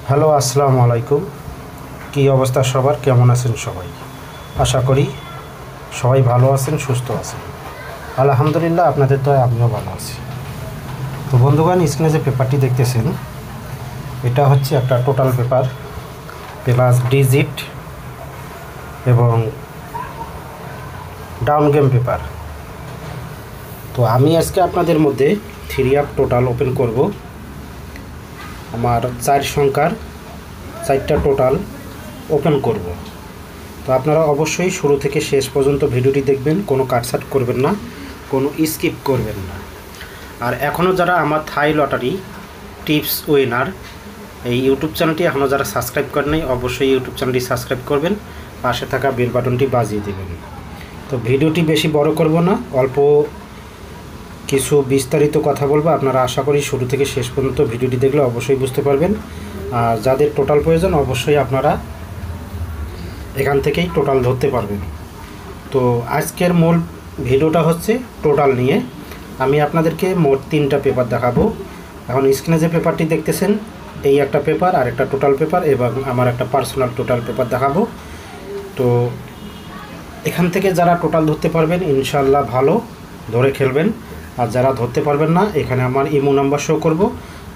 Hello, আসসালামু আলাইকুম। কী অবস্থা সবার? কেমন আছেন সবাই? আশা করি সবাই ভালো আছেন, সুস্থ আছেন। আলহামদুলিল্লাহ, আপনাদের তো আমিও ভালো আছি। তো বন্ধুগণ, স্ক্রিনে যে পেপারটি দেখতেছেন, এটা হচ্ছে একটা টোটাল পেপার প্লাস ডিজিট এবং ডাউন গেম পেপার। তো আমি আজকে আপনাদের মধ্যে 3 টোটাল ওপেন করব। আমার 4 সংখ্যার 4টা টোটাল ওপেন করব। তো আপনারা অবশ্যই শুরু থেকে শেষ পর্যন্ত ভিডিওটি দেখবেন, কোনো কাটছাট করবেন না, কোনো স্কিপ করবেন না। আর এখনও যারা আমার থাই লটারি টিপস উইনার এই ইউটিউব চ্যানেলটি এখনও যারা সাবস্ক্রাইব করেন নাই, অবশ্যই ইউটিউব চ্যানেলটি সাবস্ক্রাইব করবেন, পাশে থাকা বেল বাটনটি বাজিয়ে দেবেন। তো ভিডিওটি বেশি বড় করব না, অল্প কিছু বিস্তারিত কথা বলবো। আপনারা আশা করি শুরু থেকে শেষ পর্যন্ত ভিডিওটি দেখলে অবশ্যই বুঝতে পারবেন। আর যাদের টোটাল প্রয়োজন অবশ্যই আপনারা এখান থেকেই টোটাল ধরতে পারবেন। তো আজকের মূল ভিডিওটা হচ্ছে টোটাল নিয়ে। আমি আপনাদেরকে মোট 3টা পেপার দেখাবো। এখন স্ক্রিনে যে পেপারটি দেখতেছেন, এই একটা পেপার, আর একটা টোটাল পেপার এবং আমার একটা পার্সোনাল টোটাল পেপার দেখাবো। তো এখান থেকে যারা টোটাল ধরতে পারবেন ইনশাল্লাহ ভালো ধরে খেলবেন। আর যারা ধরতে পারবেন না, এখানে আমার ইমো নাম্বার শো করব,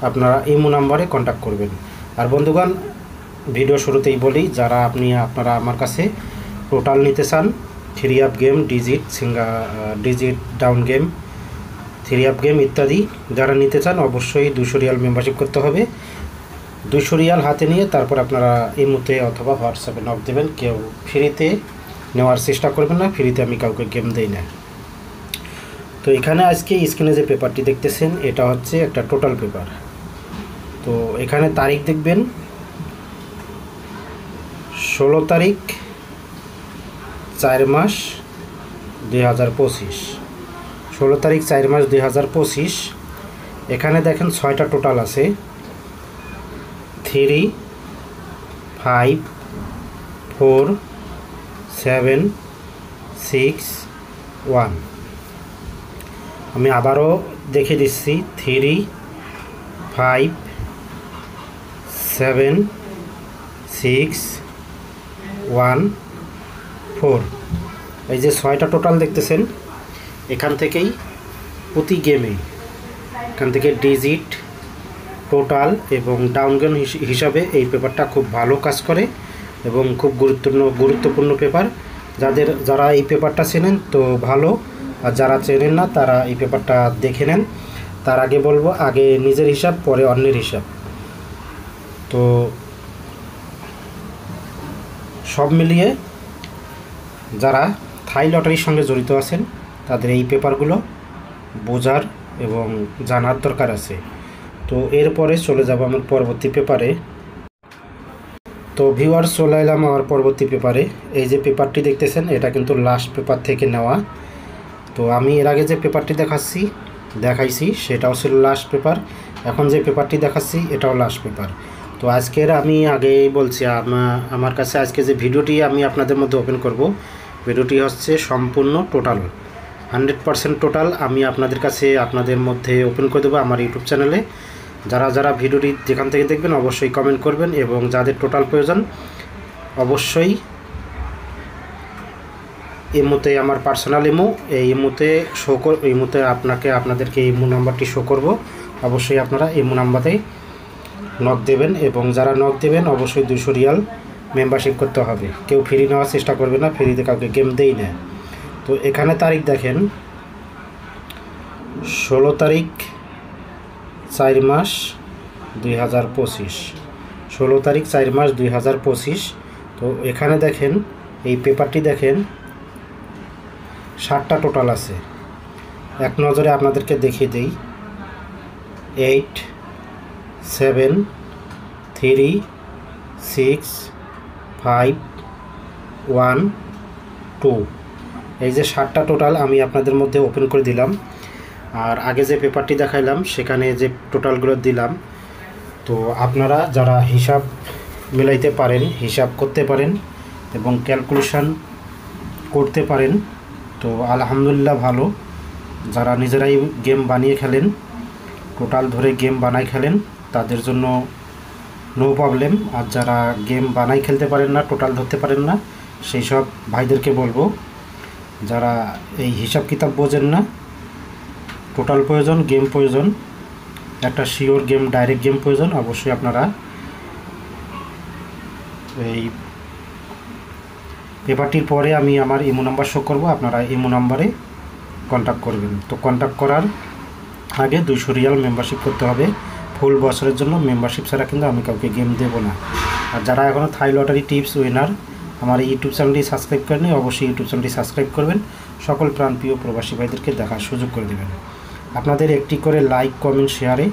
আপনারা ইমো নাম্বারে কন্ট্যাক্ট করবেন। আর বন্ধুগণ, ভিডিও শুরুতেই বলি, যারা আপনারা আমার কাছে টোটাল নিতে চান, 3 game, digit down game, 3 game ইত্যাদি যারা নিতে চান অবশ্যই 200 রিয়াল মেম্বারশিপ করতে হবে। 200 রিয়াল হাতে নিয়ে তারপর আপনারা ইমোতে অথবা হোয়াটসঅ্যাপে নক দেবেন। কেউ ফ্রিতে নেওয়ার চেষ্টা করবেন না, ফ্রিতে আমি কাউকে গেম দেই না। তো এখানে আজকে স্ক্রিনে যে পেপারটি দেখতেছেন, এটা হচ্ছে একটা টোটাল পেপার। তো এখানে তারিখ দেখবেন 16 তারিখ 4 মাস 2025, 16 তারিখ 4 মাস 2025। এখানে দেখেন 6টা টোটাল আছে, 3, 5, 4, 7, 6, 1। আমি আবারও দেখে দিচ্ছি, 3, 5, 7, 6, 1, 4। এই যে 6টা টোটাল দেখতেছেন, এখান থেকেই প্রতি গেমে এখান থেকে ডিজিট, টোটাল এবং ডাউন গেম হিসাবে এই পেপারটা খুব ভালো কাজ করে এবং খুব গুরুত্বপূর্ণ পেপার। যারা এই পেপারটা চেনেন তো ভালো, আর যারা চেনেন না তারা এই পেপারটা দেখে নেন। তার আগে বলবো, আগে নিজের হিসাব, পরে অন্যের হিসাব। তো সব মিলিয়ে যারা থাই লটারির সঙ্গে জড়িত আছেন তাদের এই পেপারগুলো বোঝার এবং জানার দরকার আছে। তো এরপরে চলে যাব আমার পরবর্তী পেপারে। তো ভিউয়ার্স, চলে এলাম আমার পরবর্তী পেপারে। এই যে পেপারটি দেখতেছেন, এটা কিন্তু লাস্ট পেপার থেকে নেওয়া। তো আমি এর আগে যে পেপারটি দেখাইছি সেটাও ছিল লাস্ট পেপার। এখন যে পেপারটি দেখাচ্ছি এটাও লাস্ট পেপার। তো আজকের আমি আগেই বলছি, আমার কাছে আজকে যে ভিডিওটি আমি আপনাদের মধ্যে ওপেন করব, ভিডিওটি হচ্ছে সম্পূর্ণ টোটাল 100% টোটাল আমি আপনাদের মধ্যে ওপেন করে দেবো আমার ইউটিউব চ্যানেলে। যারা ভিডিওটি যেখান থেকে দেখবেন অবশ্যই কমেন্ট করবেন, এবং যাদের টোটাল প্রয়োজন অবশ্যই ইমোতে, আমার পার্সোনাল ইমো, এই ইমোতে আপনাদেরকে ইমো নাম্বারটি শো করব। অবশ্যই আপনারা ইমো নাম্বারে নক দেবেন, এবং যারা নক দেবেন অবশ্যই 200 রিয়াল মেম্বারশিপ করতে হবে। কেউ ফ্রি নেওয়ার চেষ্টা করবে না, ফ্রিতে কাউকে গেম দেই না। তো এখানে তারিখ দেখেন 16 তারিখ 4 মাস 2025, 16 তারিখ 4 মাস 2025। তো এখানে দেখেন, এই পেপারটি দেখেন 7টা টোটাল আছে। এক নজরে আপনাদেরকে দেখিয়ে দিই, 8, 7, 3, 6, 5, 1, 2। এই যে 7টা টোটাল আমি আপনাদের মধ্যে ওপেন করে দিলাম। আর আগে যে পেপারটি দেখাইলাম সেখানে যে টোটালগুলো দিলাম। তো আপনারা যারা হিসাব মিলাইতে পারেন, হিসাব করতে পারেন এবং ক্যালকুলেশন করতে পারেন, তো আলহামদুলিল্লাহ ভালো। যারা নিজেরাই গেম বানিয়ে খেলেন, টোটাল ধরে গেম বানায় খেলেন, তাদের জন্য নো প্রবলেম। আর যারা গেম বানাই খেলতে পারেন না, টোটাল ধরতে পারেন না, সেই সব ভাইদেরকে বলবো, যারা এই হিসাব কিতাব বোঝেন না, টোটাল প্রয়োজন, গেম প্রয়োজন, একটা শিওর গেম, ডাইরেক্ট গেম প্রয়োজন, অবশ্যই আপনারা এই পেপারটির পরে আমি আমার ইমো নাম্বার শো করব, আপনারা ইমো নাম্বারে কন্ট্যাক্ট করবেন। তো কন্ট্যাক্ট করার আগে 200 রিয়াল মেম্বারশিপ করতে হবে ফুল বছরের জন্য। মেম্বারশিপ ছাড়া কিন্তু আমি কাউকে গেম দেবো না। আর যারা এখনও থাই লটারি টিপস উইনার আমার এই ইউটিউব চ্যানেলটি সাবস্ক্রাইব করেনি, অবশ্যই ইউটিউব চ্যানেলটি সাবস্ক্রাইব করবেন। সকল প্রাণপ্রিয় প্রবাসী ভাইদেরকে দেখার সুযোগ করে দেবেন। আপনাদের একটি করে লাইক, কমেন্ট, শেয়ারে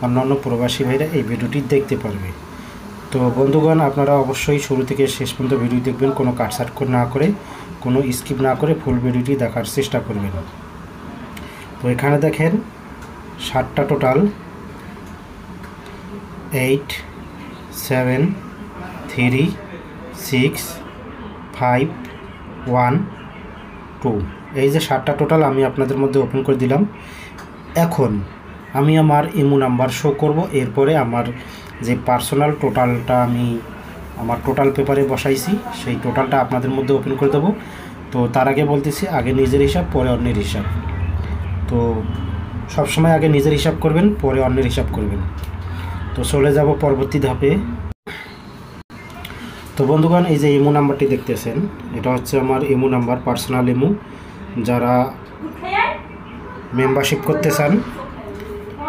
অন্যান্য প্রবাসী ভাইরা এই ভিডিওটি দেখতে পারবে। তো বন্ধুগণ, আপনারা অবশ্যই শুরু থেকে শেষ পর্যন্ত ভিডিও দেখবেন, কোনো কাটছাট না করে, কোনো স্কিপ না করে ফুল ভিডিওটি দেখার চেষ্টা করবেন। তো এখানে দেখেন 7টা টোটাল, 8, 7, 3, 6, 5, 1, 2, এই যে 7টা টোটাল আমি আপনাদের মধ্যে ওপেন করে দিলাম। এখন আমি আমার ইমো নাম্বার শো করব। এরপরে আমার যে পার্সোনাল টোটালটা আমি আমার টোটাল পেপারে বসাইছি, সেই টোটালটা আপনাদের মধ্যে ওপেন করে দেবো। তো তার আগে বলতেছি, আগে নিজের হিসাব, পরে অন্যের হিসাব। তো সবসময় আগে নিজের হিসাব করবেন, পরে অন্যের হিসাব করবেন। তো চলে যাব পরবর্তী ধাপে। তো বন্ধুগণ, এই যে ইমো নাম্বারটি দেখতেছেন, এটা হচ্ছে আমার ইমো নাম্বার, পার্সোনাল ইমো। যারা মেম্বারশিপ করতে চান,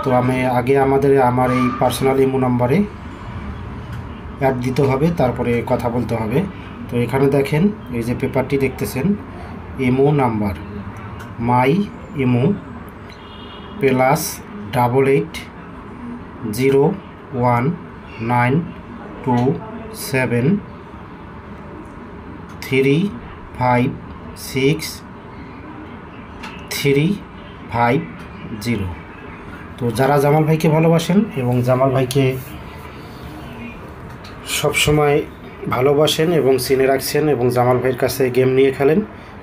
তো আমি আগে আমার এই পার্সোনাল ইমো নাম্বারে অ্যাড দিতে হবে, তারপরে কথা বলতে হবে। তো এখানে দেখেন এই যে পেপারটি দেখতেছেন, ইমো নাম্বার মাই ইমো +8880927356350। তো যারা জামাল ভাইকে ভালোবাসেন এবং জামাল ভাইকে সবসময় ভালোবাসেন এবং চিনে রাখছেন এবং জামাল ভাইয়ের কাছে গেম নিয়ে খেলেন,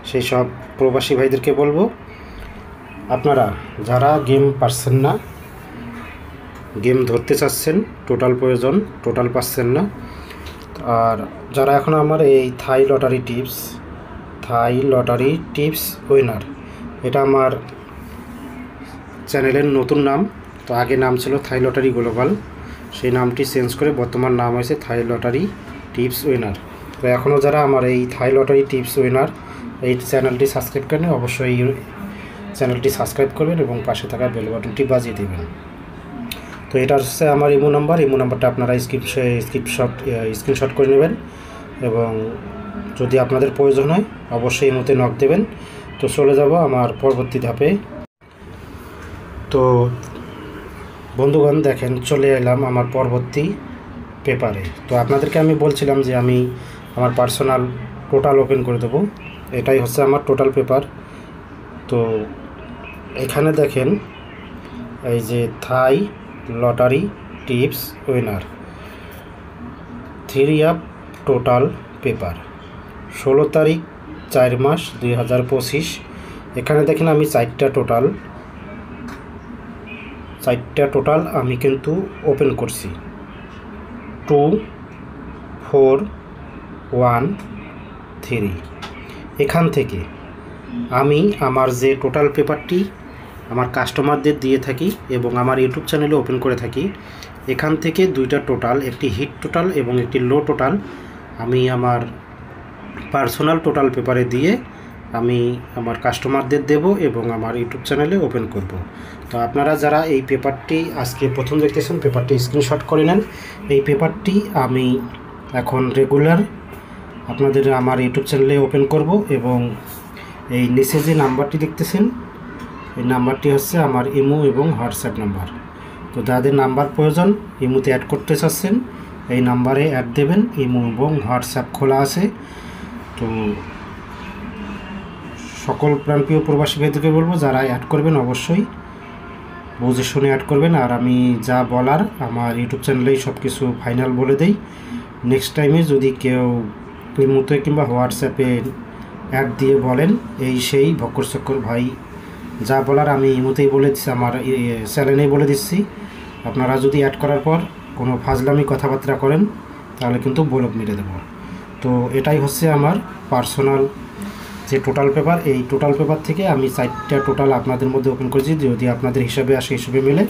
সেই সব প্রবাসী ভাইদেরকে বলবো, আপনারা যারা গেম পাচ্ছেন না, গেম ধরতে চাচ্ছেন, টোটাল প্রয়োজন, টোটাল পাচ্ছেন না, আর যারা এখন আমার এই থাই লটারি টিপস উইনার, এটা আমার চ্যানেলের নতুন নাম। তো আগে নাম ছিল থাই লটারি গ্লোবাল, সেই নামটি চেঞ্জ করে বর্তমান নাম হয়েছে থাই লটারি টিপস উইনার। তো এখনও যারা আমার এই থাই লটারি টিপস উইনার এই চ্যানেলটি সাবস্ক্রাইব করেন, অবশ্যই চ্যানেলটি সাবস্ক্রাইব করবেন এবং পাশে থাকা বেল বাটনটি বাজিয়ে দেবেন। তো এটা হচ্ছে আমার ইমো নাম্বারটা আপনারা স্ক্রিনশট করে নেবেন এবং যদি আপনাদের প্রয়োজন হয় অবশ্যই ইমোতে নক দেবেন। তো চলে যাব আমার পরবর্তী ধাপে। তো বন্ধুগণ দেখেন, চলে এলাম আমার পরবর্তী পেপারে। তো আপনাদেরকে আমি বলছিলাম যে আমি আমার পার্সোনাল টোটাল ওপেন করে দেবো, এটাই হচ্ছে আমার টোটাল পেপার। তো এখানে দেখেন এই যে থাই lottery tips winner 3 up total paper 16 তারিখ 4 মাস 2025। এখানে দেখেন আমি 4টা টোটাল আমি কিন্তু ওপেন করছি, 2, 4, 1, 3। এখান থেকে আমি আমার যে টোটাল পেপারটি আমার কাস্টমারদের দিয়ে থাকি এবং আমার ইউটিউব চ্যানেলে ওপেন করে থাকি, এখান থেকে 2টা টোটাল, একটি হিট টোটাল এবং একটি লো টোটাল আমি আমার পার্সোনাল টোটাল পেপারে দিয়ে আমি আমার কাস্টমারদের দেব এবং আমার ইউটিউব চ্যানেলে ওপেন করব। তো আপনারা যারা এই পেপারটি আজকে প্রথম দেখতেছেন, পেপারটি স্ক্রিনশট করে নেন। এই পেপারটি আমি এখন রেগুলার আপনাদের আমার ইউটিউব চ্যানেলে ওপেন করব এবং এই নিচে যে নাম্বারটি দেখতেছেন, এই নাম্বারটি হচ্ছে আমার ইমো এবং হোয়াটসঅ্যাপ নাম্বার। তো যাদের নাম্বার প্রয়োজন, ইমোতে অ্যাড করতে চাচ্ছেন, এই নাম্বারে অ্যাড দেবেন। ইমো এবং হোয়াটসঅ্যাপ খোলা আছে। তো সকল প্রাণপ্রিয় প্রবাসী ভাইদেরকে বলবো, যারা অ্যাড করবেন অবশ্যই বুঝে শুনে অ্যাড করবেন। আর আমি যা বলার আমার ইউটিউব চ্যানেলেই সব কিছু ফাইনাল বলে দেই। নেক্সট টাইমে যদি কেউ ইমোতে কিংবা হোয়াটসঅ্যাপে অ্যাড দিয়ে বলেন এই সেই ভক্কর চক্কর ভাই, যা বলার আমি ইমোতেই বলে দিচ্ছি, আমার চ্যানেলেই বলে দিচ্ছি। আপনারা যদি অ্যাড করার পর কোনো ফাজলামি কথাবার্তা করেন তাহলে কিন্তু ব্লক মেরে দেবো। তো এটাই হচ্ছে আমার পার্সোনাল যে টোটাল পেপার। এই টোটাল পেপার থেকে আমি 4টা টোটাল আপনাদের মধ্যে ওপেন করেছি। যদি আপনাদের হিসাবে আসে, হিসাবে মিলে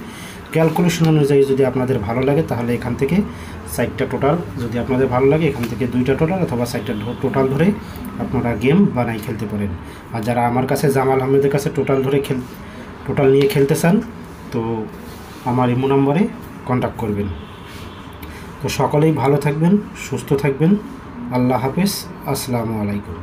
ক্যালকুলেশন অনুযায়ী যদি আপনাদের ভালো লাগে তাহলে এখান থেকে 4টা টোটাল, যদি আপনাদের ভালো লাগে এখান থেকে 2টা টোটাল অথবা 4টা টোটাল ধরে আপনারা গেম বানাই খেলতে পারেন। আর যারা আমার কাছে জামাল আহমেদের কাছে টোটাল নিয়ে খেলতে চান তো আমার ইমো নম্বরে কন্ট্যাক্ট করবেন। তো সকলেই ভালো থাকবেন, সুস্থ থাকবেন। আল্লাহ হাফেজ, আসসালামু আলাইকুম।